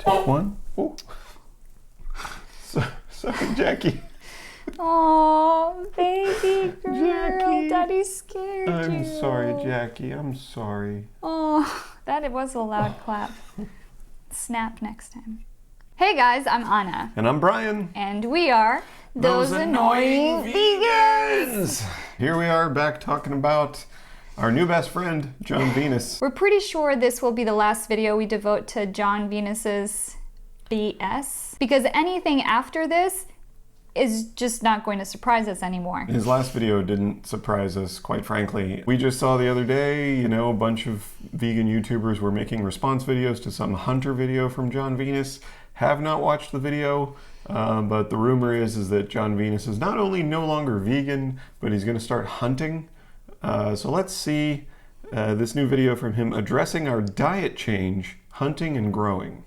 One. Oh. Sorry, Jackie. Oh, baby girl, Jackie. Daddy scared you. I'm sorry, Jackie. I'm sorry. Oh, that was a loud clap. Snap next time. Hey guys, I'm Anna. And I'm Brian. And we are Those Annoying Vegans. Here we are back talking about our new best friend, John Venus. We're pretty sure this will be the last video we devote to John Venus's BS, because anything after this is just not going to surprise us anymore. His last video didn't surprise us, quite frankly. We just saw the other day, a bunch of vegan YouTubers were making response videos to some hunter video from John Venus. Have not watched the video, but the rumor is that John Venus is not only no longer vegan, but he's going to start hunting. So let's see this new video from him addressing our diet change, hunting and growing.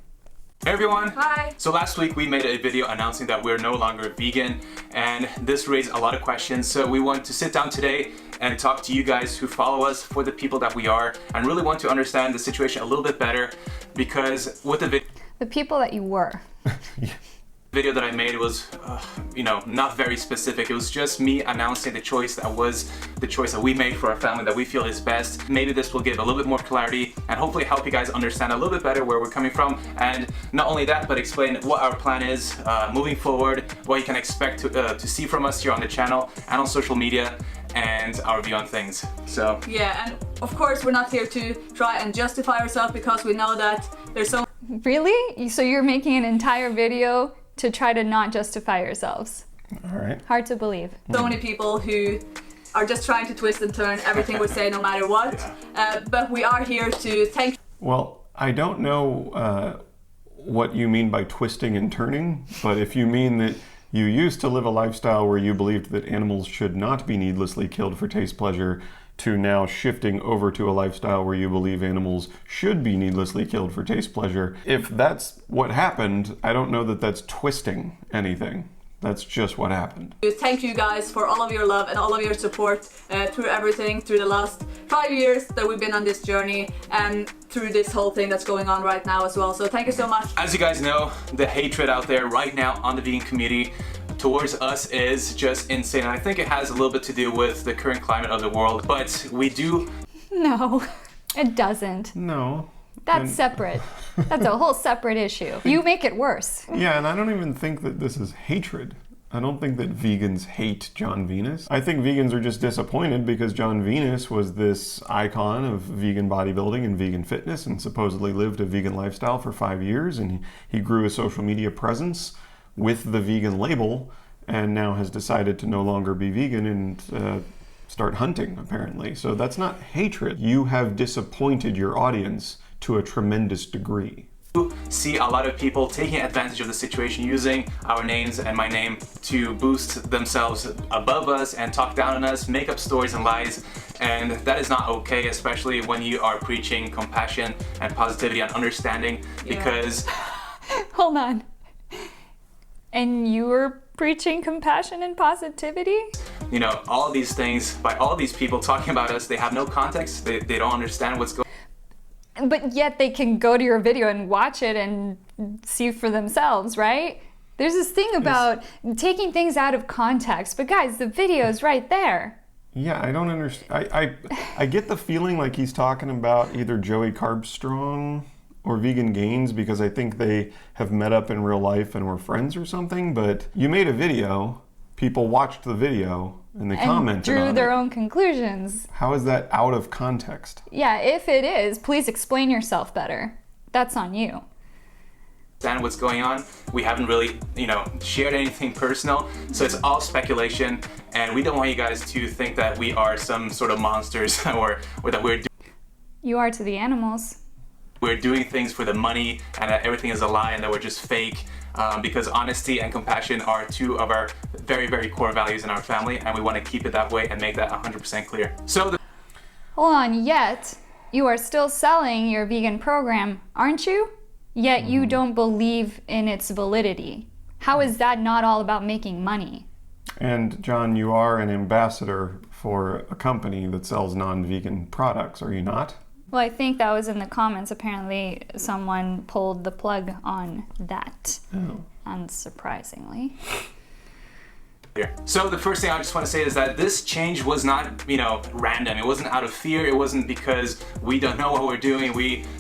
Hey everyone! Hi! So last week we made a video announcing that we're no longer vegan, and this raised a lot of questions. So we want to sit down today and talk to you guys who follow us, for the people that we are, and really want to understand the situation a little bit better, because with the people that you were. video that I made, it was not very specific. It was just me announcing the choice that we made for our family that we feel is best. Maybe this will give a little bit more clarity and hopefully help you guys understand a little bit better where we're coming from, and not only that, but explain what our plan is moving forward, what you can expect to see from us here on the channel and on social media, and our view on things. So yeah, and of course we're not here to try and justify ourselves, because we know that there's so Really? So you're making an entire video to try to not justify yourselves? All right. Hard to believe. so many people who are just trying to twist and turn everything we say no matter what. But we are here to thank. Well, I don't know what you mean by twisting and turning, but if you mean that you used to live a lifestyle where you believed that animals should not be needlessly killed for taste pleasure, to now shifting over to a lifestyle where you believe animals should be needlessly killed for taste pleasure, if that's what happened, I don't know that that's twisting anything. That's just what happened. Thank you guys for all of your love and all of your support through everything, through the last 5 years that we've been on this journey, and through this whole thing that's going on right now as well. So thank you so much. as you guys know, the hatred out there right now on the vegan community towards us is just insane. And I think it has a little bit to do with the current climate of the world, but we do... No, it doesn't. No. That's separate. That's a whole separate issue. You make it worse. Yeah, and I don't even think that this is hatred. I don't think that vegans hate John Venus. I think vegans are just disappointed because John Venus was this icon of vegan bodybuilding and vegan fitness and supposedly lived a vegan lifestyle for 5 years, and he grew a social media presence with the vegan label, and now has decided to no longer be vegan and start hunting, apparently. So that's not hatred. You have disappointed your audience to a tremendous degree. See a lot of people taking advantage of the situation, using our names and my name to boost themselves above us and talk down on us, make up stories and lies, and that is not okay, especially when you are preaching compassion and positivity and understanding, because... Hold on. And you were preaching compassion and positivity? All these things, by all these people talking about us, they have no context, they don't understand what's going on. But yet they can go to your video and watch it and see for themselves, right? There's this thing about taking things out of context, but guys, the video's right there. Yeah, I don't understand. I get the feeling like he's talking about either Joey Carbstrong or Vegan Gains, because I think they have met up in real life and were friends or something, but you made a video, people watched the video, and they commented on it. Drew their own conclusions. How is that out of context? Yeah, if it is, please explain yourself better. That's on you. Understand what's going on. We haven't really, shared anything personal, so it's all speculation, and we don't want you guys to think that we are some sort of monsters or that You are to the animals. We're doing things for the money and that everything is a lie and that we're just fake, because honesty and compassion are two of our very, very core values in our family, and we want to keep it that way and make that 100% clear. So Hold on, yet you are still selling your vegan program, aren't you? Yet you don't believe in its validity. How is that not all about making money? And John, you are an ambassador for a company that sells non-vegan products, are you not? Well, I think that was in the comments. Apparently, someone pulled the plug on that. Oh. Unsurprisingly. So the first thing I just want to say is that this change was not, random. It wasn't out of fear. It wasn't because we don't know what we're doing,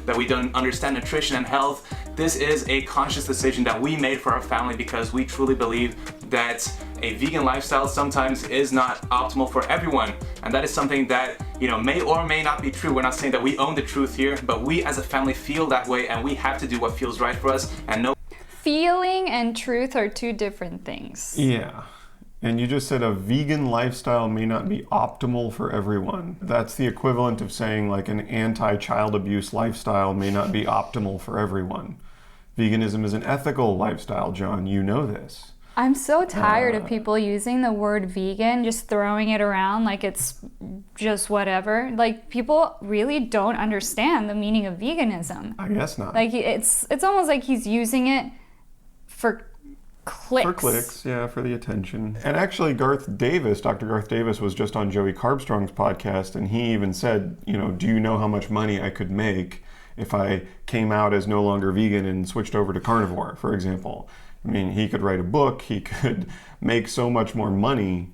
that we don't understand nutrition and health. This is a conscious decision that we made for our family because we truly believe that a vegan lifestyle sometimes is not optimal for everyone. And that is something that, may or may not be true. We're not saying that we own the truth here, but we as a family feel that way and we have to do what feels right for us and know. Feeling and truth are two different things. Yeah. And you just said a vegan lifestyle may not be optimal for everyone. That's the equivalent of saying like an anti-child abuse lifestyle may not be optimal for everyone. Veganism is an ethical lifestyle, John. You know this. I'm so tired of people using the word vegan, just throwing it around like it's just whatever. Like, people really don't understand the meaning of veganism. I guess not. Like, it's almost like he's using it for clicks. For clicks, yeah, for the attention. And actually, Dr. Garth Davis was just on Joey Carbstrong's podcast, and he even said, do you know how much money I could make if I came out as no longer vegan and switched over to carnivore, for example? I mean, he could write a book, he could make so much more money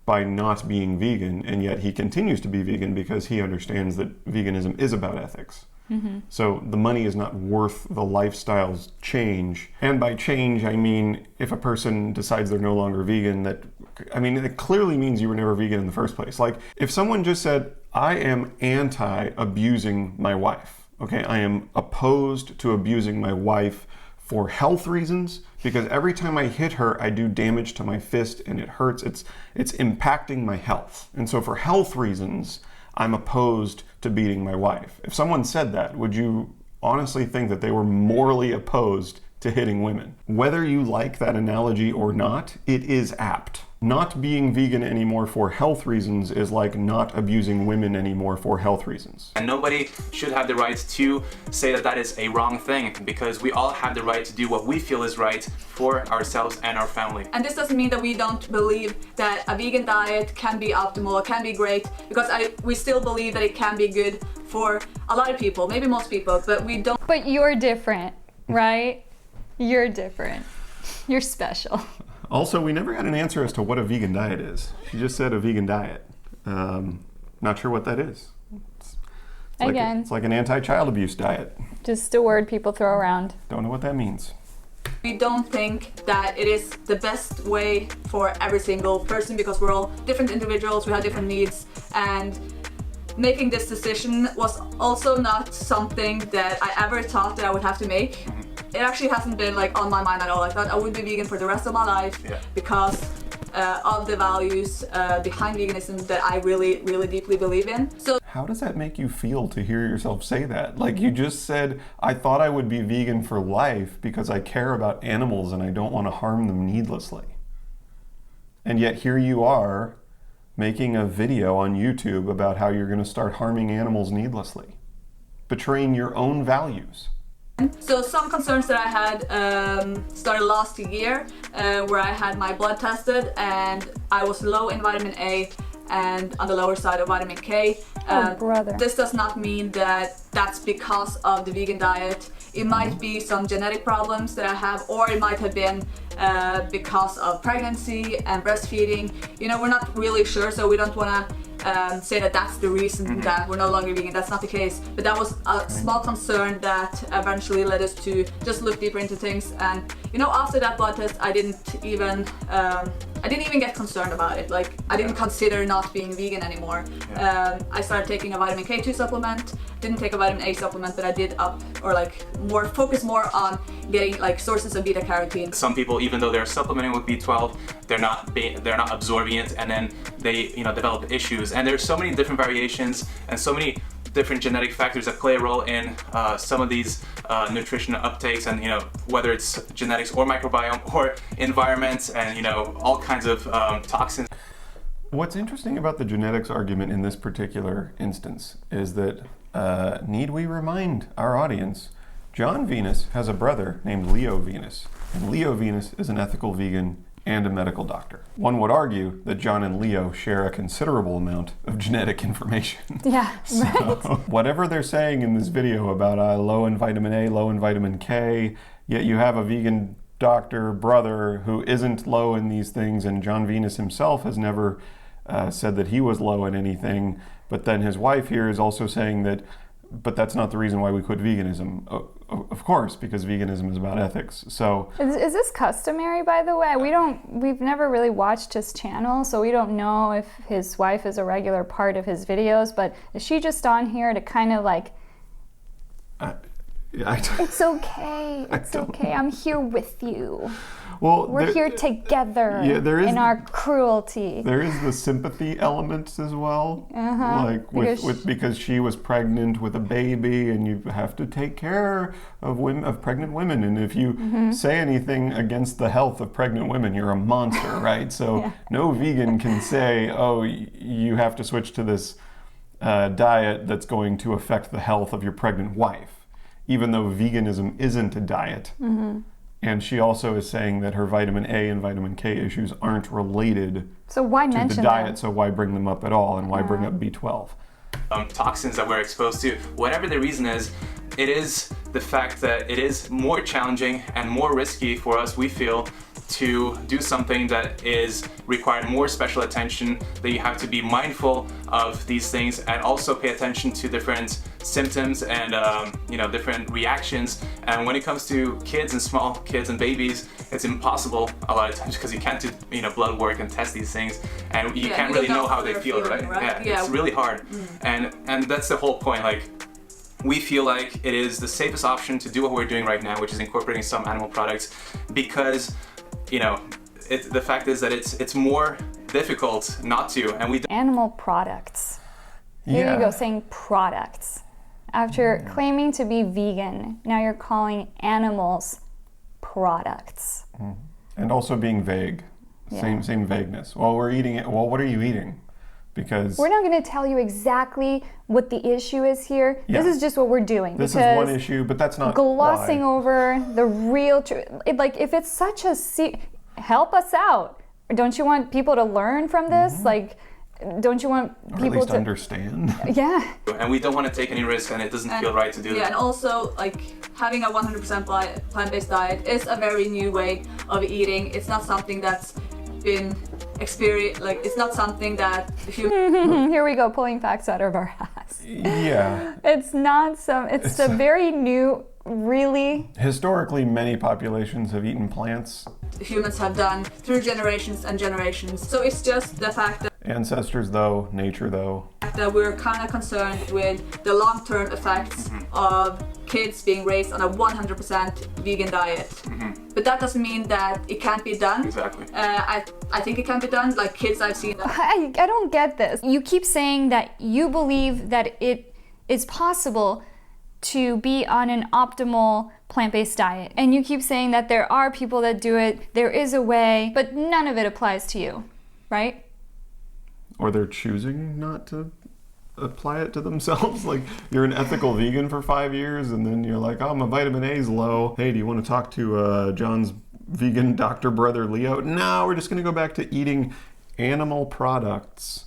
by not being vegan, and yet he continues to be vegan because he understands that veganism is about ethics. Mm-hmm. So the money is not worth the lifestyle's change. And by change, I mean, if a person decides they're no longer vegan, it clearly means you were never vegan in the first place. Like, if someone just said, I am anti-abusing my wife, okay, I am opposed to abusing my wife for health reasons, because every time I hit her, I do damage to my fist and it hurts. It's impacting my health. And so for health reasons, I'm opposed to beating my wife. If someone said that, would you honestly think that they were morally opposed to hitting women? Whether you like that analogy or not, it is apt. Not being vegan anymore for health reasons is like not abusing women anymore for health reasons. And nobody should have the right to say that that is a wrong thing, because we all have the right to do what we feel is right for ourselves and our family. And this doesn't mean that we don't believe that a vegan diet can be optimal or can be great, because we still believe that it can be good for a lot of people, maybe most people, but we don't. But you're different, right? You're different. You're special. Also, we never got an answer as to what a vegan diet is. She just said a vegan diet. Not sure what that is. It's like an anti-child abuse diet. Just a word people throw around. Don't know what that means. We don't think that it is the best way for every single person, because we're all different individuals, we have different needs, and making this decision was also not something that I ever thought that I would have to make. It actually hasn't been on my mind at all. I thought I would be vegan for the rest of my life because of the values behind veganism that I really, really deeply believe in. So how does that make you feel to hear yourself say that? Like, you just said, I thought I would be vegan for life because I care about animals and I don't want to harm them needlessly. And yet here you are making a video on YouTube about how you're going to start harming animals needlessly, betraying your own values. So some concerns that I had started last year, where I had my blood tested and I was low in vitamin A and on the lower side of vitamin K. Brother. This does not mean that that's because of the vegan diet. It might be some genetic problems that I have, or it might have been because of pregnancy and breastfeeding. We're not really sure, so we don't want to say that that's the reason that we're no longer vegan. That's not the case. But that was a small concern that eventually led us to just look deeper into things. And after that blood test, I didn't even get concerned about it. Like, I didn't consider not being vegan anymore. I started taking a vitamin K2 supplement. Didn't take a vitamin A supplement, but I did focus more on getting sources of beta carotene. Some people, even though they're supplementing with B12, they're not absorbing it, and then they develop issues. And there's so many different variations and so many different genetic factors that play a role in some of these nutrition uptakes, and whether it's genetics or microbiome or environment, and all kinds of toxins. What's interesting about the genetics argument in this particular instance is that need we remind our audience, John Venus has a brother named Leo Venus, and Leo Venus is an ethical vegan and a medical doctor. One would argue that John and Leo share a considerable amount of genetic information. Yeah, right. So, whatever they're saying in this video about low in vitamin A, low in vitamin K, yet you have a vegan doctor brother who isn't low in these things, and John Venus himself has never said that he was low in anything, but then his wife here is also saying that, but that's not the reason why we quit veganism. Of course, because veganism is about ethics. So is this customary, by the way? We've never really watched his channel, so we don't know if his wife is a regular part of his videos, but is she just on here to kind of like, it's okay, it's okay, I'm here with you. Well, we're here together in our cruelty. There is the sympathy element as well, like because she was pregnant with a baby, and you have to take care of pregnant women. And if you say anything against the health of pregnant women, you're a monster, right? So no vegan can say, "Oh, you have to switch to this diet that's going to affect the health of your pregnant wife," even though veganism isn't a diet. And she also is saying that her vitamin A and vitamin K issues aren't related to the diet, so why bring them up at all, and why bring up B12? Toxins that we're exposed to, whatever the reason is, it is the fact that it is more challenging and more risky for us, we feel, to do something that is required more special attention, that you have to be mindful of these things and also pay attention to different symptoms and different reactions. And when it comes to kids and small kids and babies, it's impossible a lot of times because you can't do blood work and test these things, and you can't really know how they feel, right? Yeah, it's really hard. And that's the whole point. Like, we feel like it is the safest option to do what we're doing right now, which is incorporating some animal products, because the fact is that it's more difficult not to, and we animal products. Here you go, saying products. After claiming to be vegan, now you're calling animals products. And also being vague. Same vagueness. Well, we're eating it. Well, what are you eating? Because we're not going to tell you exactly what the issue is here. This is just what we're doing. This is one issue, but that's not glossing over the real truth. Like, if it's such a help us out. Don't you want people to learn from this? Like, don't you want people to understand? Yeah. And we don't want to take any risk, and it doesn't feel right to do that. Yeah, and also, like, having a 100% plant-based diet is a very new way of eating. It's not something that's been experienced, like, it's not something that Here we go, pulling facts out of our ass. Yeah. It's a very new, really. Historically, many populations have eaten plants. Humans have done through generations and generations. So it's just the fact that ancestors, though, nature, though, that we're kind of concerned with the long-term effects of kids being raised on a 100% vegan diet. But that doesn't mean that it can't be done. Exactly. I think it can be done. Like, kids I've seen. I don't get this. You keep saying that you believe that it is possible to be on an optimal plant-based diet, and you keep saying that there are people that do it, there is a way, but none of it applies to you, right? Or they're choosing not to apply it to themselves. Like, you're an ethical vegan for 5 years, and then you're like, oh, my vitamin A's low. Hey, do you want to talk to John's vegan doctor brother Leo? No, we're just going to go back to eating animal products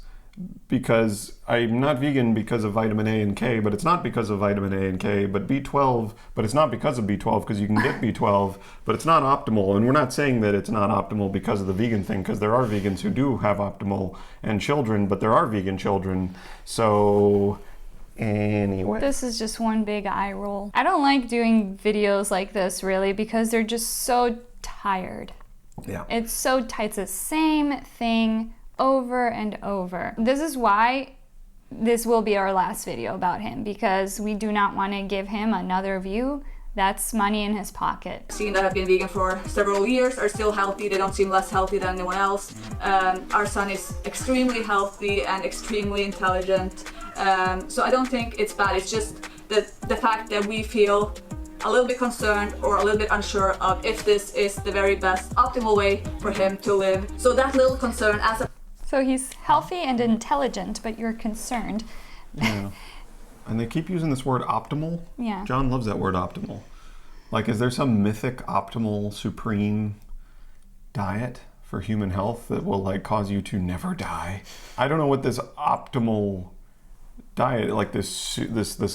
because I'm not vegan because of vitamin A and K, but it's not because of vitamin A and K, but B12, but it's not because of B12 because you can get B12, but it's not optimal. And we're not saying that it's not optimal because of the vegan thing, because there are vegans who do have optimal and children, but there are vegan children. So anyway. This is just one big eye roll. I don't like doing videos like this, really, because they're just so tired. Yeah. It's the same thing over and over. This is why this will be our last video about him, because we do not want to give him another view. That's money in his pocket. Seen that have been vegan for several years are still healthy. They don't seem less healthy than anyone else. Our son is extremely healthy and extremely intelligent. So I don't think it's bad. It's just the fact that we feel a little bit concerned or a little bit unsure of if this is the very best optimal way for him to live. So that little concern as a So he's healthy and intelligent, but you're concerned. Yeah. And they keep using this word optimal. Yeah. John loves that word optimal. Like, is there some mythic, optimal, supreme diet for human health that will like cause you to never die. I don't know what this optimal diet, like this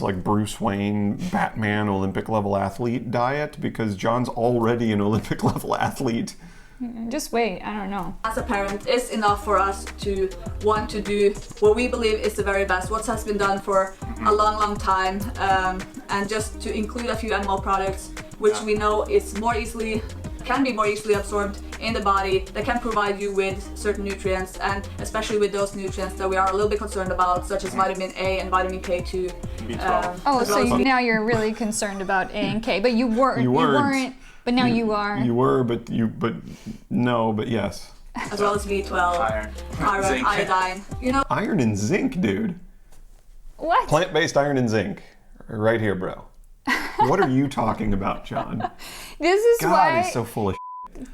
like Bruce Wayne, Batman, Olympic level athlete diet, because John's already an Olympic level athlete. Just wait, I don't know. As a parent, it's enough for us to want to do what we believe is the very best, what has been done for a long time, and just to include a few animal products, which we know can be more easily absorbed in the body, that can provide you with certain nutrients, and especially with those nutrients that we are a little bit concerned about, such as vitamin A and vitamin K2. B12. So now you're really concerned about A and K, but you weren't. But now you are. You were, but yes. As well as B12, iron, Zinc. iodine. You know, Iron and zinc, dude. What? Plant-based iron and zinc. Right here, bro. What are you talking about, John? This is God why is so full of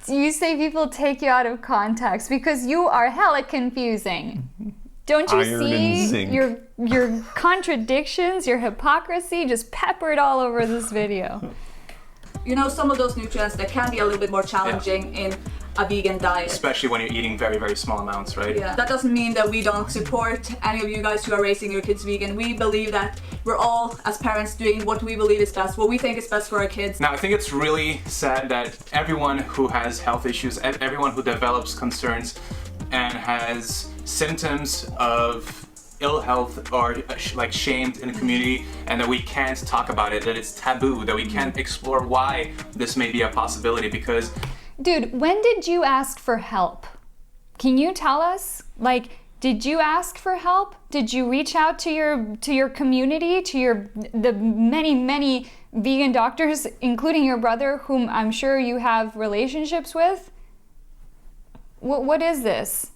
you say people take you out of context, because you are hella confusing. Don't you Iron and see zinc. your contradictions, your hypocrisy just peppered all over this video? you know, some of those nutrients that can be a little bit more challenging in a vegan diet. Especially when you're eating very, very small amounts, right? Yeah, that doesn't mean that we don't support any of you guys who are raising your kids vegan. We believe that we're all, as parents, doing what we believe is best, what we think is best for our kids. Now, I think it's really sad that everyone who has health issues, everyone who develops concerns and has symptoms of ill health or like shamed in the community, and that we can't talk about it, that it's taboo, that we can't explore why this may be a possibility. Because dude, when did you ask for help? Can you tell us? Like, did you ask for help? Did you reach out to your community, to the many vegan doctors, including your brother, whom I'm sure you have relationships with? What is this?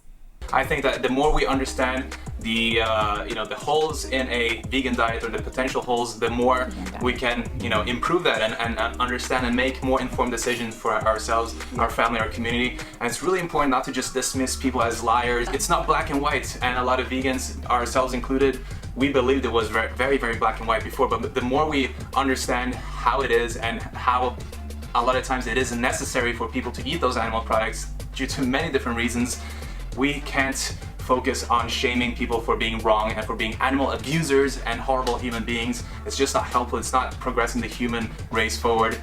I think that the more we understand the the holes in a vegan diet, or the potential holes, the more we can improve that and understand and make more informed decisions for ourselves, our family, our community. And it's really important not to just dismiss people as liars. It's not black and white, and a lot of vegans, ourselves included, we believed it was very, very black and white before. But the more we understand how it is, and how a lot of times it isn't necessary for people to eat those animal products due to many different reasons, we can't focus on shaming people for being wrong and for being animal abusers and horrible human beings. It's just not helpful. It's not progressing the human race forward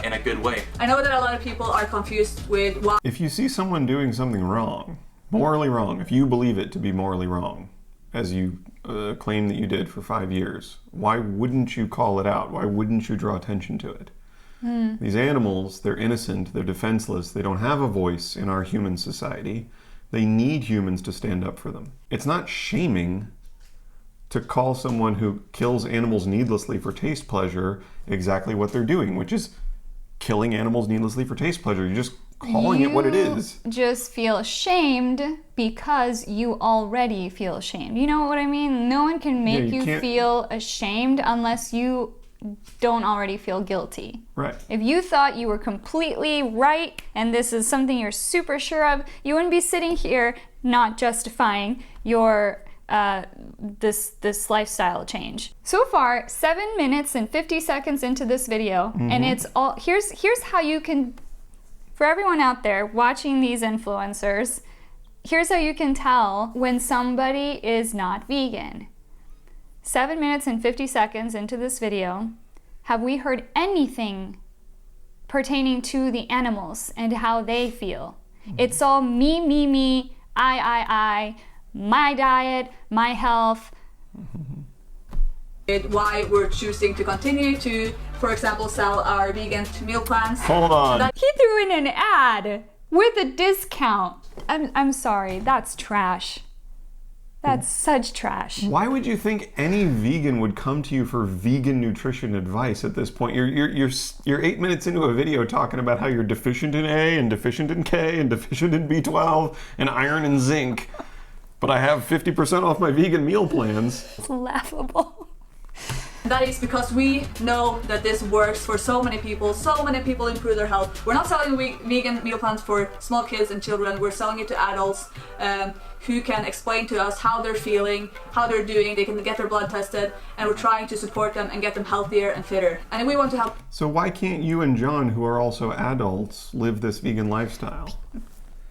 in a good way. I know that a lot of people are confused with why. If you see someone doing something wrong, morally wrong, if you believe it to be morally wrong, as you claim that you did for 5 years, why wouldn't you call it out? Why wouldn't you draw attention to it? These animals, they're innocent, they're defenseless, they don't have a voice in our human society. They need humans to stand up for them. It's not shaming to call someone who kills animals needlessly for taste pleasure exactly what they're doing, which is killing animals needlessly for taste pleasure. You're just calling it what it is. You just feel ashamed because you already feel ashamed. You know what I mean? No one can make you feel ashamed unless you don't already feel guilty. Right. If you thought you were completely right and this is something you're super sure of, you wouldn't be sitting here not justifying your this lifestyle change. So far, 7 minutes and 50 seconds into this video, and it's all here's how you can, for everyone out there watching these influencers, here's how you can tell when somebody is not vegan. 7 minutes and 50 seconds into this video, have we heard anything pertaining to the animals and how they feel? It's all me, I, my diet, my health. Why we're choosing to continue to, for example, sell our vegan meal plans. Hold on. He threw in an ad with a discount. I'm sorry, that's trash. That's such trash. Why would you think any vegan would come to you for vegan nutrition advice at this point? You're 8 minutes into a video talking about how you're deficient in A and deficient in K and deficient in B12 and iron and zinc, but I have 50% off my vegan meal plans. It's laughable. That is because we know that this works for so many people improve their health. We're not selling vegan meal plans for small kids and children, we're selling it to adults who can explain to us how they're feeling, how they're doing, they can get their blood tested, and we're trying to support them and get them healthier and fitter. And we want to help. So why can't you and John, who are also adults, live this vegan lifestyle?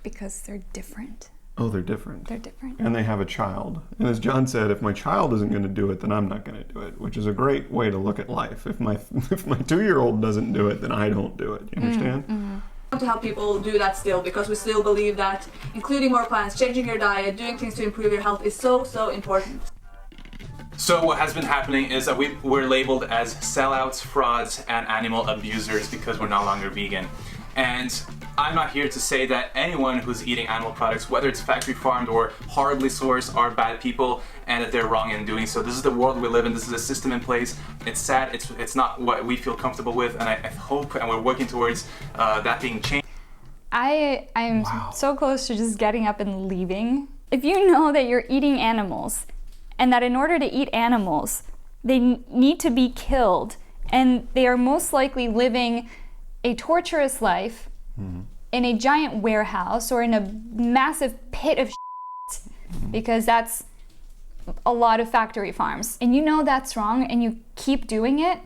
Because they're different. Oh, they're different. They're different. And they have a child. And as John said, if my child isn't going to do it, then I'm not going to do it, which is a great way to look at life. If my 2-year-old doesn't do it, then I don't do it. You understand? To help people do that still, because we still believe that including more plants, changing your diet, doing things to improve your health is so important. So what has been happening is that we're labeled as sellouts, frauds, and animal abusers because we're no longer vegan. And I'm not here to say that anyone who's eating animal products, whether it's factory farmed or horribly sourced, are bad people and that they're wrong in doing so. This is the world we live in. This is a system in place. It's sad. It's not what we feel comfortable with, and I hope, and we're working towards that being changed. I'm so close to just getting up and leaving. If you know that you're eating animals, and that in order to eat animals, they need to be killed, and they are most likely living a torturous life in a giant warehouse or in a massive pit of shit, because that's a lot of factory farms, and you know that's wrong and you keep doing it,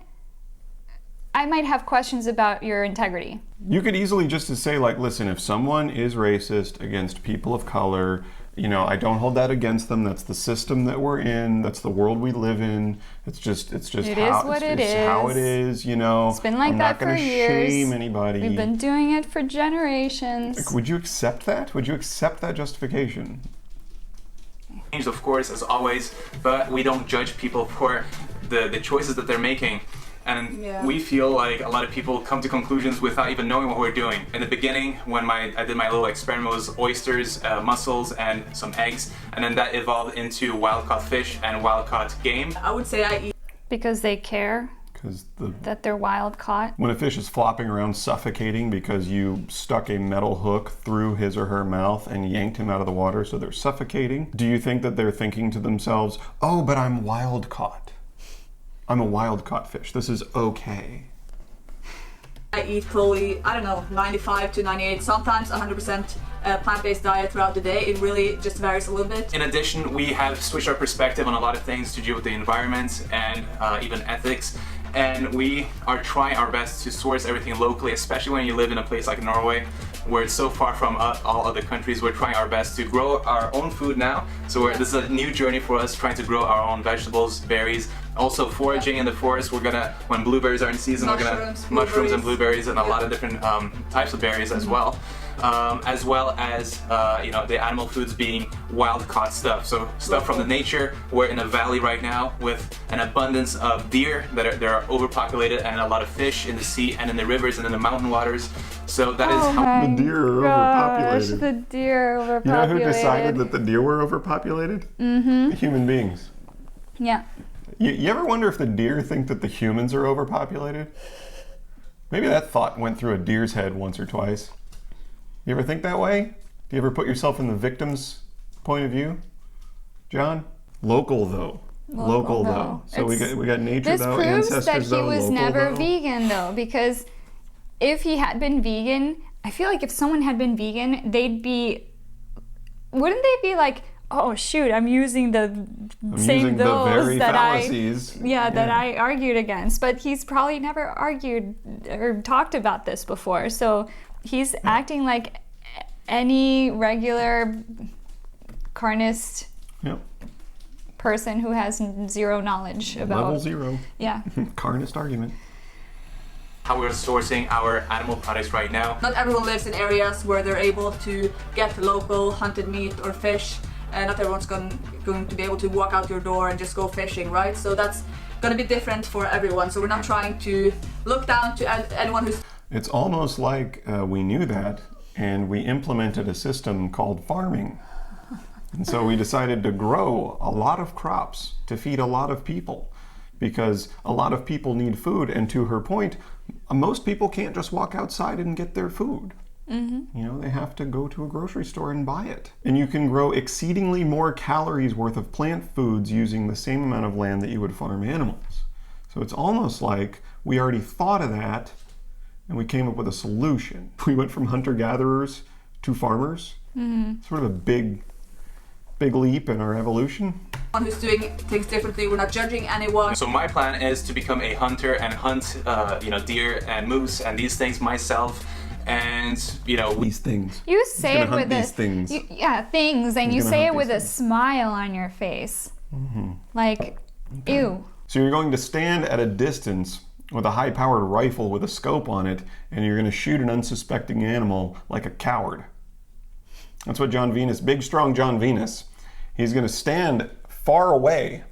I might have questions about your integrity. You could easily just say, like, listen, if someone is racist against people of color, you know, I don't hold that against them. That's the system that we're in. That's the world we live in. It's just how it is, you know. It's been like I'm that not gonna for years. Shame anybody. We've been doing it for generations. Would you accept that? Would you accept that justification? Of course, as always, but we don't judge people for the choices that they're making. And we feel like a lot of people come to conclusions without even knowing what we're doing. In the beginning, when I did my little experiment, was oysters, mussels, and some eggs, and then that evolved into wild-caught fish and wild-caught game. I would say I eat because they care that they're wild caught. When a fish is flopping around suffocating because you stuck a metal hook through his or her mouth and yanked him out of the water so they're suffocating, do you think that they're thinking to themselves, oh, but I'm wild caught? I'm a wild-caught fish. This is okay. I eat fully, 95 to 98, sometimes 100% plant-based diet throughout the day. It really just varies a little bit. In addition, we have switched our perspective on a lot of things to do with the environment and even ethics. And we are trying our best to source everything locally, especially when you live in a place like Norway, where it's so far from all other countries. We're trying our best to grow our own food now. So this is a new journey for us, trying to grow our own vegetables, berries, also foraging in the forest. We're gonna, when blueberries are in season, mushrooms and blueberries and a lot of different types of berries as well. As well as the animal foods being wild-caught stuff. So stuff from the nature. We're in a valley right now with an abundance of deer that are overpopulated, and a lot of fish in the sea and in the rivers and in the mountain waters. So that is how the deer are overpopulated. The deer are overpopulated. You know who decided that the deer were overpopulated? Human beings. Yeah. You ever wonder if the deer think that the humans are overpopulated? Maybe that thought went through a deer's head once or twice. You ever think that way? Do you ever put yourself in the victim's point of view? John? Local though. Local though. So we got nature though, ancestors though. This proves that he was local, never though. vegan though, because if he had been vegan, I feel like if someone had been vegan, wouldn't they be like, oh shoot, I'm using the same very that fallacies. that I argued against. But he's probably never argued or talked about this before. So he's acting like any regular carnist person who has zero knowledge about level 0. Yeah. Carnist argument. how we're sourcing our animal products right now. Not everyone lives in areas where they're able to get local hunted meat or fish. And not everyone's going to be able to walk out your door and just go fishing, right? So that's going to be different for everyone. So we're not trying to look down to anyone who's... It's almost like we knew that and we implemented a system called farming. And so we decided to grow a lot of crops to feed a lot of people because a lot of people need food. And to her point, most people can't just walk outside and get their food. Mm-hmm. You know, they have to go to a grocery store and buy it. And you can grow exceedingly more calories worth of plant foods using the same amount of land that you would farm animals. So it's almost like we already thought of that and we came up with a solution. We went from hunter-gatherers to farmers. Mm-hmm. Sort of a big leap in our evolution. Who's doing things differently. We're not judging anyone. So my plan is to become a hunter and hunt, deer and moose and these things myself. And These things. You say it with these things. things, and you say it with a smile on your face. Like, ew. So you're going to stand at a distance with a high-powered rifle with a scope on it, and you're going to shoot an unsuspecting animal like a coward. That's what John Venus, big, strong John Venus, he's going to stand far away,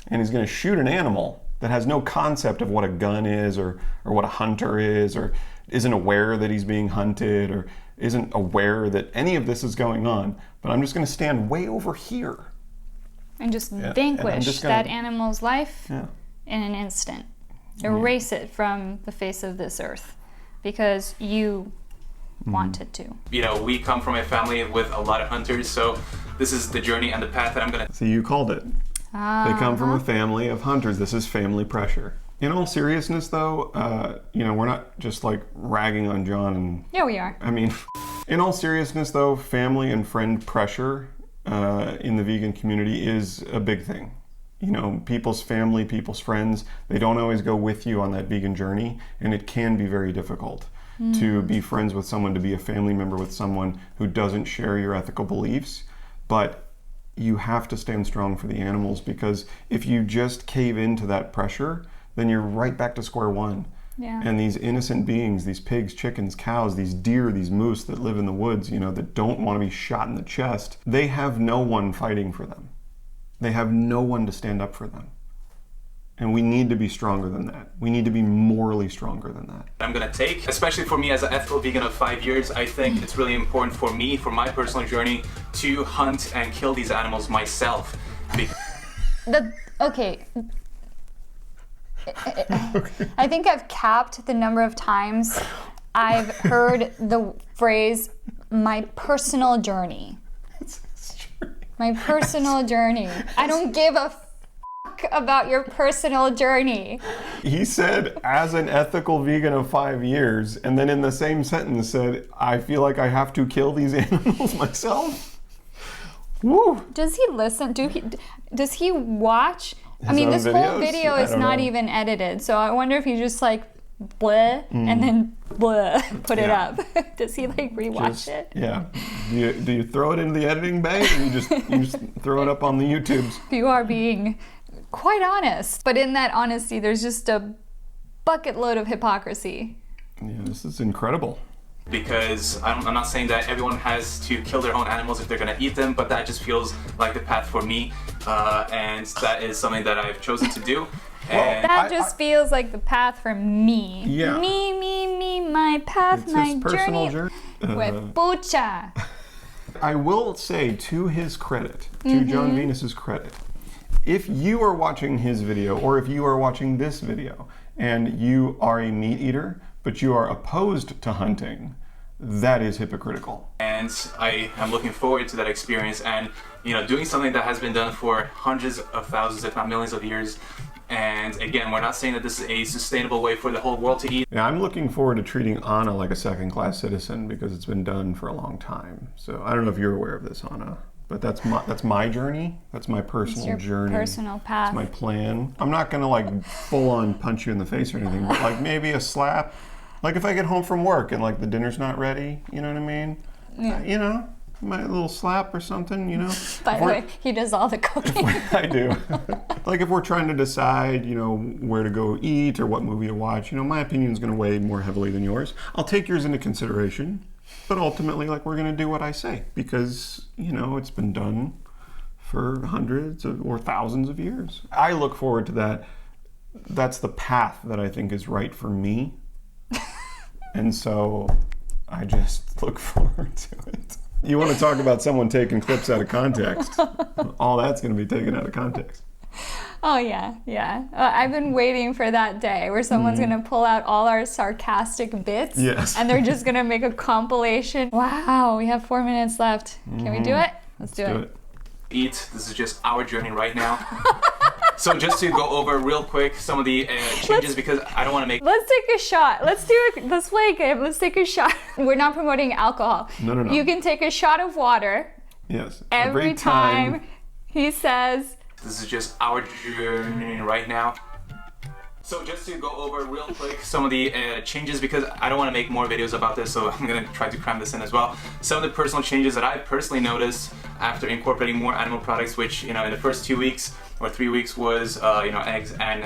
and he's going to shoot an animal that has no concept of what a gun is, or what a hunter is, or isn't aware that he's being hunted, or isn't aware that any of this is going on. But I'm just going to stand way over here. And just vanquish that animal's life Yeah. in an instant. Erase it from the face of this earth because you wanted to. We come from a family with a lot of hunters, so this is the journey and the path that I'm gonna. So you called it. They come from a family of hunters. This is family pressure. In all seriousness, though, we're not just like ragging on John and. Yeah, we are. I mean, in all seriousness, though, family and friend pressure in the vegan community is a big thing. People's family, people's friends, they don't always go with you on that vegan journey, and it can be very difficult to be friends with someone, to be a family member with someone who doesn't share your ethical beliefs. But you have to stand strong for the animals, because if you just cave into that pressure, then you're right back to square one. Yeah. And these innocent beings, these pigs, chickens, cows, these deer, these moose that live in the woods, that don't want to be shot in the chest, they have no one fighting for them. They have no one to stand up for them. And we need to be stronger than that. We need to be morally stronger than that. I'm gonna take, especially for me as an ethical vegan of 5 years, I think it's really important for me, for my personal journey, to hunt and kill these animals myself. Okay. I think I've capped the number of times I've heard the phrase, my personal journey. My personal journey. I don't give a fuck about your personal journey. He said, as an ethical vegan of 5 years, and then in the same sentence said, I feel like I have to kill these animals myself. Woo! Does he listen? Does he watch? This videos? whole video is not know. even edited, so I wonder if he just like bleh and then bleh put it up. Does he like rewatch it? Yeah. Do you throw it into the editing bay, or you just throw it up on the YouTubes? You are being quite honest, but in that honesty, there's just a bucket load of hypocrisy. Yeah, this is incredible. Because I'm not saying that everyone has to kill their own animals if they're gonna eat them, but that just feels like the path for me, and that is something that I've chosen to do. And That just feels like the path for me. Yeah. Me, my path, It's my his personal journey. Pucha. I will say, to his credit, to John Venus's credit, if you are watching his video, or if you are watching this video, and you are a meat eater, but you are opposed to hunting, that is hypocritical. And I am looking forward to that experience and, doing something that has been done for hundreds of thousands, if not millions of years. And again, we're not saying that this is a sustainable way for the whole world to eat. Yeah, I'm looking forward to treating Anna like a second-class citizen, because it's been done for a long time. So I don't know if you're aware of this, Anna, but that's my journey. That's my personal It's your journey. personal path. It's my plan. I'm not gonna full-on punch you in the face or anything, but maybe a slap. Like if I get home from work and the dinner's not ready, you know what I mean? Yeah. My little slap or something, By the way, he does all the cooking. I do. Like if we're trying to decide, where to go eat or what movie to watch, my opinion is going to weigh more heavily than yours. I'll take yours into consideration, but ultimately, we're going to do what I say, because, it's been done for hundreds or thousands of years. I look forward to that. That's the path that I think is right for me. And so I just look forward to it. You want to talk about someone taking clips out of context? All that's going to be taken out of context. Oh, yeah. I've been waiting for that day where someone's going to pull out all our sarcastic bits. Yes. And they're just going to make a compilation. Wow, we have 4 minutes left. Can we do it? Let's do it. Eat. This is just our journey right now. So just to go over real quick some of the changes, because I don't want to make... Let's take a shot. Let's do it. Let's play a game. Let's take a shot. We're not promoting alcohol. No. You can take a shot of water. Yes. Every time he says... This is just our journey right now. So just to go over real quick some of the changes, because I don't want to make more videos about this, so I'm going to try to cram this in as well. Some of the personal changes that I personally noticed after incorporating more animal products, which, you know, in the first 2 weeks or 3 weeks was, you know, eggs and,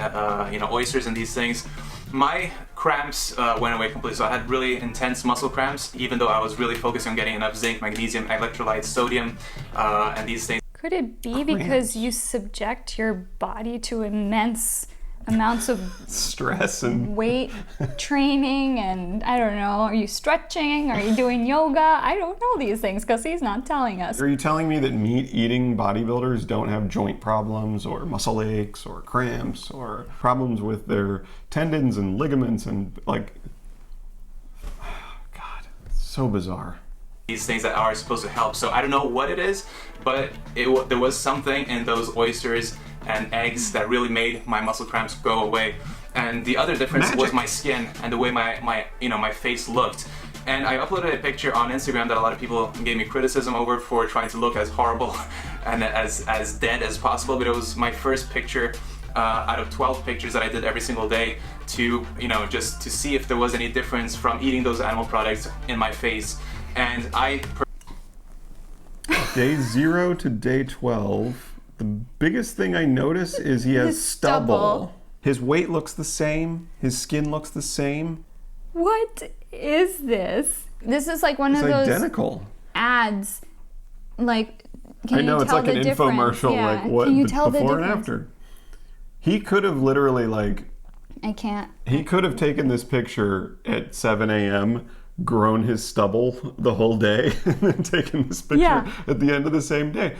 you know, oysters and these things. My cramps went away completely. So I had really intense muscle cramps, even though I was really focusing on getting enough zinc, magnesium, electrolytes, sodium, and these things. Could it be because you subject your body to immense amounts of stress and weight training, and I don't know, are you stretching? Are you doing yoga? I don't know these things because he's not telling us. Are you telling me that meat-eating bodybuilders don't have joint problems or muscle aches or cramps or problems with their tendons and ligaments and, like, God, it's so bizarre. These things that are supposed to help. So I don't know what it is, but there was something in those oysters and eggs that really made my muscle cramps go away. And the other difference was my skin and the way my face looked. And I uploaded a picture on Instagram that a lot of people gave me criticism over for trying to look as horrible and as dead as possible. But it was my first picture out of 12 pictures that I did every single day to, you know, just to see if there was any difference from eating those animal products in my face. And Day 0 to day 12, the biggest thing I notice is he has His stubble. stubble. His weight looks the same. His skin looks the same. What is this? This is like one It's of those identical. ads. Like, can I know, you it's tell like an the difference? infomercial, Yeah. like what Can you the tell the before and difference? after. He could have literally, like, I can't. he could have taken this picture at 7 a.m., grown his stubble the whole day, and then taken this picture Yeah. at the end of the same day.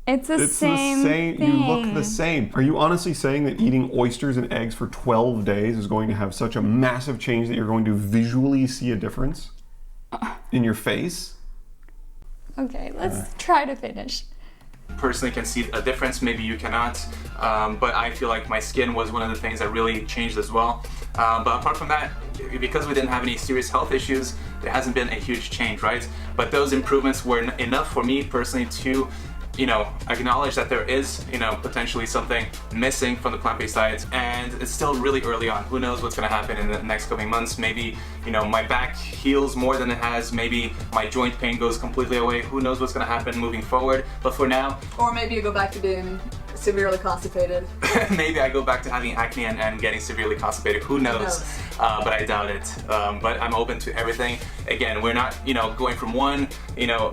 It's the same thing. You look the same. Are you honestly saying that eating oysters and eggs for 12 days is going to have such a massive change that you're going to visually see a difference in your face? Okay, let's try to finish. Personally can see a difference, maybe you cannot, but I feel like my skin was one of the things that really changed as well. But apart from that, because we didn't have any serious health issues, there hasn't been a huge change, right? But those improvements were enough for me personally to, you know, acknowledge that there is, you know, potentially something missing from the plant-based diet, and it's still really early on. Who knows what's going to happen in the next coming months? Maybe, you know, my back heals more than it has. Maybe my joint pain goes completely away. Who knows what's going to happen moving forward? But for now, Or maybe you go back to being severely constipated. maybe I go back to having acne and getting severely constipated. Who knows? But I doubt it. But I'm open to everything. Again, we're not, you know, going from one, you know,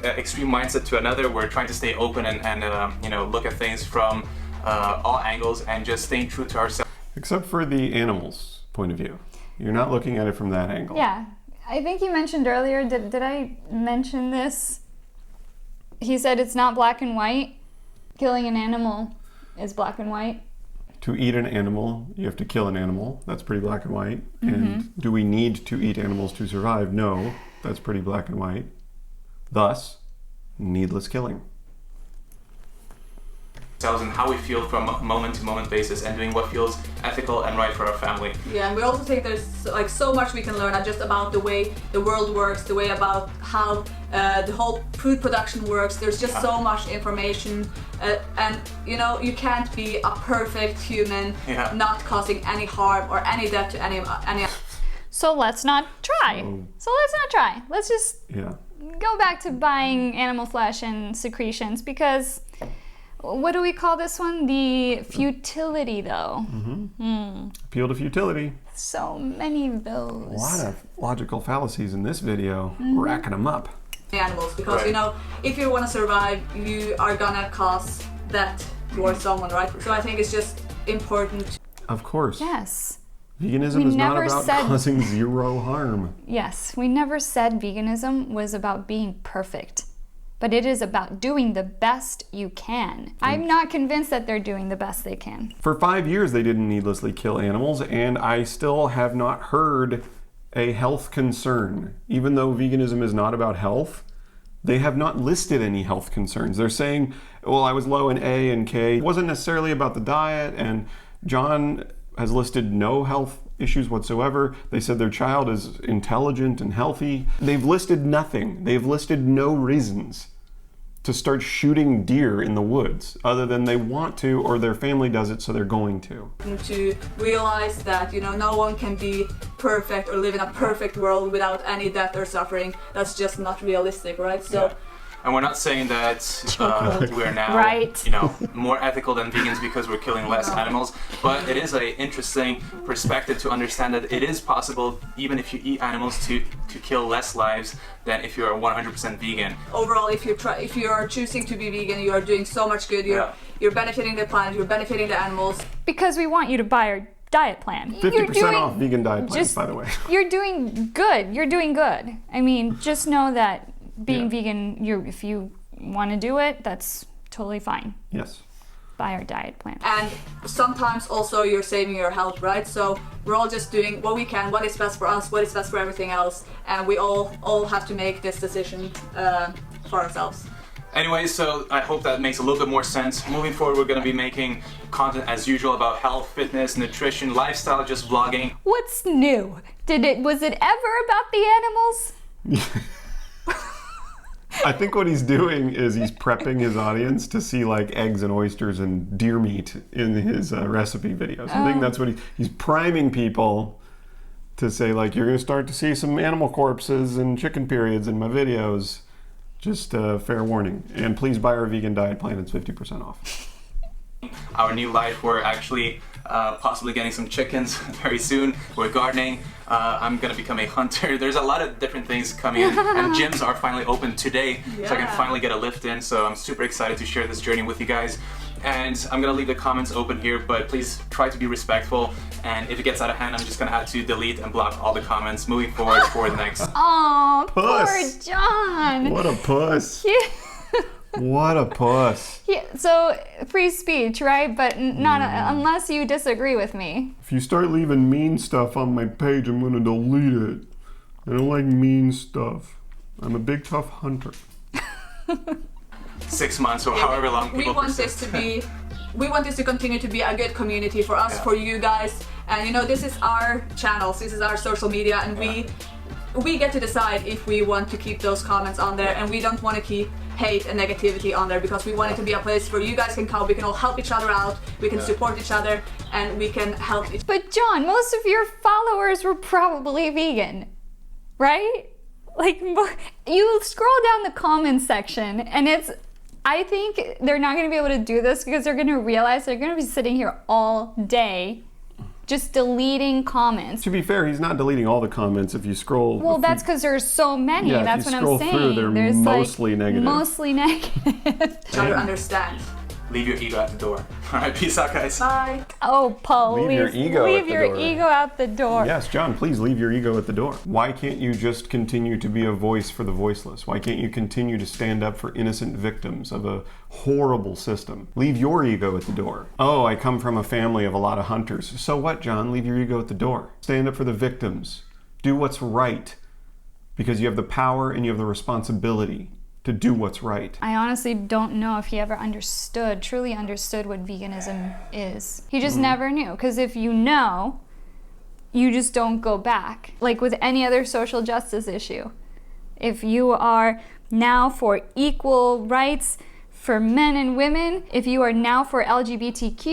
extreme mindset to another. We're trying to stay open and you know, look at things from all angles and just staying true to ourselves. Except for the animal's point of view. You're not looking at it from that angle. Yeah, I think you mentioned earlier, did I mention this? He said it's not black and white. Killing an animal is black and white. To eat an animal, you have to kill an animal. That's pretty black and white. And do we need to eat animals to survive? No, that's pretty black and white. Thus, needless killing. And how we feel from a moment to moment basis and doing what feels ethical and right for our family. Yeah, and we also think there's like so much we can learn, not just about the way the world works, the way about how the whole food production works. There's just so much information, and you know, you can't be a perfect human, not causing any harm or any death to any. So let's not try. Let's just go back to buying animal flesh and secretions, because what do we call this one? The futility, though. Appeal to futility. So many of those. A lot of logical fallacies in this video, racking them up. Animals, because you know, if you want to survive, you are gonna cause death towards someone, right? So I think it's just important. Of course. Yes. Veganism is not about causing zero harm. Yes, we never said veganism was about being perfect, but it is about doing the best you can. I'm not convinced that they're doing the best they can. For 5 years, they didn't needlessly kill animals, and I still have not heard a health concern. Even though veganism is not about health, they have not listed any health concerns. They're saying, well, I was low in A and K. It wasn't necessarily about the diet, and John has listed no health issues whatsoever. They said their child is intelligent and healthy. They've listed nothing. They've listed no reasons. to start shooting deer in the woods, other than they want to or their family does it, so they're going to. To realize that, you know, no one can be perfect or live in a perfect world without any death or suffering. That's just not realistic, right? So. Yeah. And we're not saying that we are now, Right. you know, more ethical than vegans because we're killing less animals. But it is an interesting perspective to understand that it is possible, even if you eat animals, to kill less lives than if you're 100% vegan. Overall, if you are choosing to be vegan, you are doing so much good. You're benefiting the planet. You're benefiting the animals. Because we want you to buy our diet plan. 50% off vegan diet plans, by the way. You're doing good. You're doing good. I mean, just know that being vegan, if you want to do it, that's totally fine. Yes. Buy our diet plan. And sometimes also you're saving your health, right? So we're all just doing what we can, what is best for us, what is best for everything else, and we all have to make this decision for ourselves. Anyway, so I hope that makes a little bit more sense. Moving forward, we're going to be making content as usual about health, fitness, nutrition, lifestyle, just vlogging. What's new? Was it ever about the animals? I think what he's doing is he's prepping his audience to see like eggs and oysters and deer meat in his recipe videos. I think that's what he's priming people to say, like, you're going to start to see some animal corpses and chicken periods in my videos. Just fair warning. And please buy our vegan diet plan. It's 50% off. Our new life, we're actually possibly getting some chickens very soon. We're gardening. I'm gonna become a hunter. There's a lot of different things coming in, and gyms are finally open today, so I can finally get a lift in. So I'm super excited to share this journey with you guys. And I'm gonna leave the comments open here, but please try to be respectful. And if it gets out of hand, I'm just gonna have to delete and block all the comments moving forward for the next. Oh, Puss. poor John. What a puss. Yeah. What a puss. Yeah, so free speech, right? But not unless you disagree with me. If you start leaving mean stuff on my page, I'm going to delete it. I don't like mean stuff. I'm a big tough hunter. 6 months or however long people we want persist. we want this to continue to be a good community for us, for you guys. And you know, this is our channels, this is our social media, and we get to decide if we want to keep those comments on there, and we don't want to keep hate and negativity on there, because we want it to be a place where you guys can come, we can all help each other out, we can support each other, and we can help each other. But John, most of your followers were probably vegan, right? Like, you scroll down the comments section, and I think they're not going to be able to do this because they're going to realize they're going to be sitting here all day just deleting comments. To be fair, he's not deleting all the comments. If you scroll... Well, that's because there's so many. Yeah, that's if you what I'm scroll saying. through, they're there's mostly like, negative. Mostly negative. Try to understand. Leave your ego at the door. All right, peace out, guys. Bye. Oh, Paul, Leave your ego leave at the your door. ego out the door. Yes, John, please leave your ego at the door. Why can't you just continue to be a voice for the voiceless? Why can't you continue to stand up for innocent victims of a horrible system? Leave your ego at the door. Oh, I come from a family of a lot of hunters. So what, John? Leave your ego at the door. Stand up for the victims. Do what's right, because you have the power and you have the responsibility to do what's right. I honestly don't know if he ever truly understood what veganism is. He just never knew, because if you know, you just don't go back. Like with any other social justice issue. If you are now for equal rights for men and women, if you are now for LGBTQ,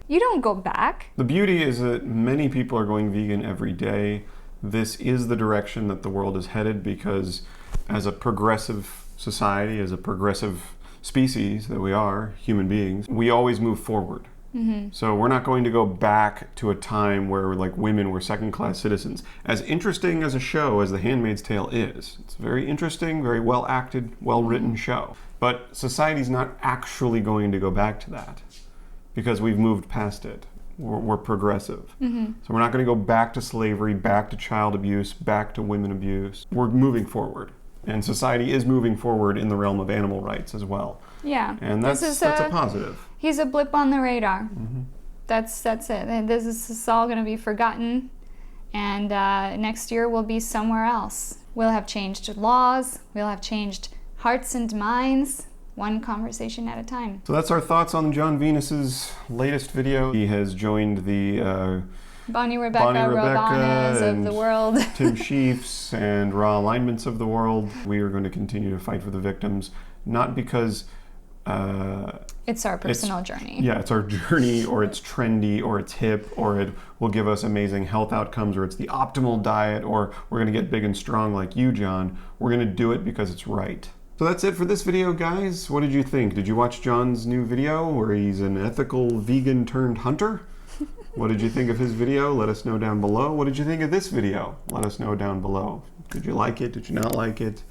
you don't go back. The beauty is that many people are going vegan every day. This is the direction that the world is headed, because as a progressive society, as a progressive species that we are, human beings, we always move forward. So we're not going to go back to a time where like women were second-class citizens. As interesting as a show as The Handmaid's Tale is, it's very interesting, very well acted, well-written show. But society's not actually going to go back to that, because we've moved past it. We're progressive. So we're not going to go back to slavery, back to child abuse, back to women abuse. We're moving forward. And society is moving forward in the realm of animal rights as well. Yeah. And that's a positive. He's a blip on the radar. That's it. And this is all going to be forgotten. And next year we'll be somewhere else. We'll have changed laws. We'll have changed hearts and minds. One conversation at a time. So that's our thoughts on John Venus's latest video. He has joined the Bonnie Rebecca Robanas of the world. Tim Sheafs and Raw Alignments of the world. We are going to continue to fight for the victims. not because It's our personal journey. Yeah, it's our journey, or it's trendy, or it's hip, or it will give us amazing health outcomes, or it's the optimal diet, or we're going to get big and strong like you, John. We're going to do it because it's right. So that's it for this video, guys. What did you think? Did you watch John's new video where he's an ethical vegan turned hunter? What did you think of his video? Let us know down below. What did you think of this video? Let us know down below. Did you like it? Did you not like it?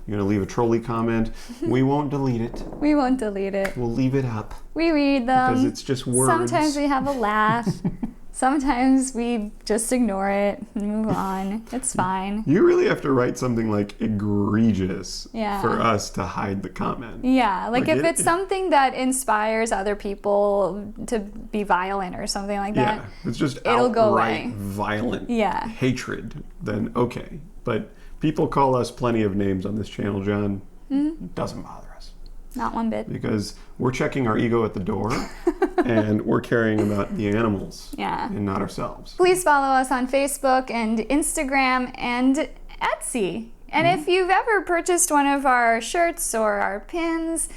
You're gonna leave a trolley comment. We won't delete it. We won't delete it. We'll leave it up. We read them. Because it's just words. Sometimes we have a laugh. Sometimes we just ignore it and move on. It's fine. You really have to write something like egregious Yeah. for us to hide the comment. Yeah, like if it's it- something that inspires other people to be violent or something like that. Yeah, it's just It'll go outright away. violent Yeah. hatred, then okay. But people call us plenty of names on this channel, John. It doesn't bother us. Not one bit. Because we're checking our ego at the door and we're caring about the animals Yeah. and not ourselves. Please follow us on Facebook and Instagram and Etsy. And if you've ever purchased one of our shirts or our pins,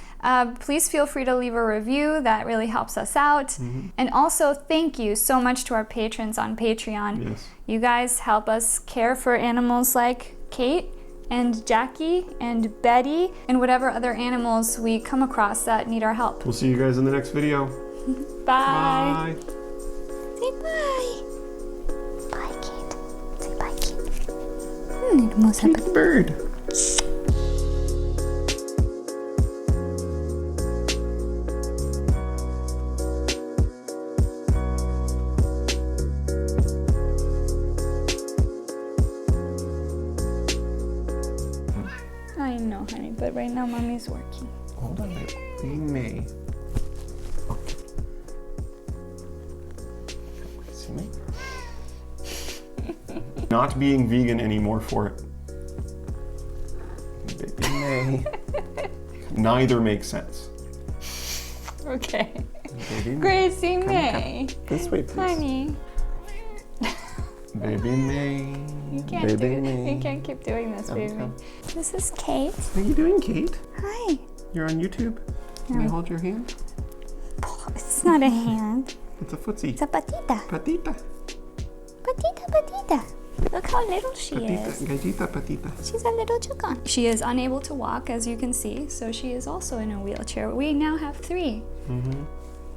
please feel free to leave a review. That really helps us out. And also, thank you so much to our patrons on Patreon. Yes. You guys help us care for animals like Kate and Jackie and Betty and whatever other animals we come across that need our help. We'll see you guys in the next video. Bye. Bye. Say bye. Bye, Kate. Say bye, Kate. Hermosa. Kate Bird. I know, honey, but right now mommy's working. Hold on, babe. Being me. Okay. See me? Not being vegan anymore for it. Baby May. Neither makes sense. Okay. Baby May. Gracie May. This way, please. Honey. Baby May. You can't Baby May. You can't keep doing this, baby. come. This is Kate. How you doing, Kate? Hi. You're on YouTube? Can I hold your hand? It's not a hand. It's a footsie. It's a patita. Patita. Patita, patita. Look how little she Patita. is. Gallita patita. She's a little chicken. She is unable to walk, as you can see, so she is also in a wheelchair. We now have 3.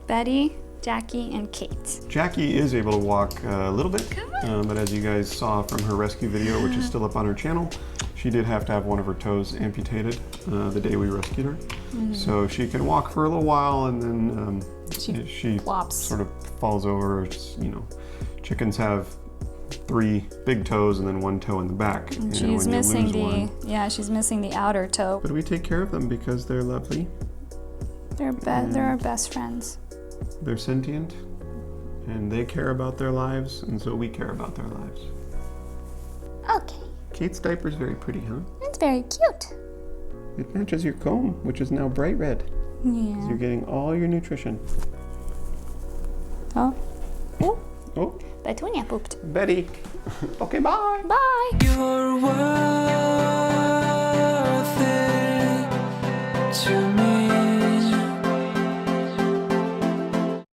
Betty, Jackie, and Kate. Jackie is able to walk a little bit, but as you guys saw from her rescue video, which is still up on her channel, she did have to have one of her toes amputated the day we rescued her. So she can walk for a little while, and then she flops. sort of falls over. It's, you know, chickens have 3 big toes and then 1 toe in the back. And You know, she's when you missing lose the one. she's missing the outer toe. But we take care of them because they're lovely. They're our best friends. They're sentient, and they care about their lives, and so we care about their lives. Okay. Kate's diaper's very pretty, huh? That's very cute. It matches your comb, which is now bright red. Yeah. You're getting all your nutrition. Oh. Oh. Oh, Petunia pooped. Betty. Okay, bye. Bye. Your world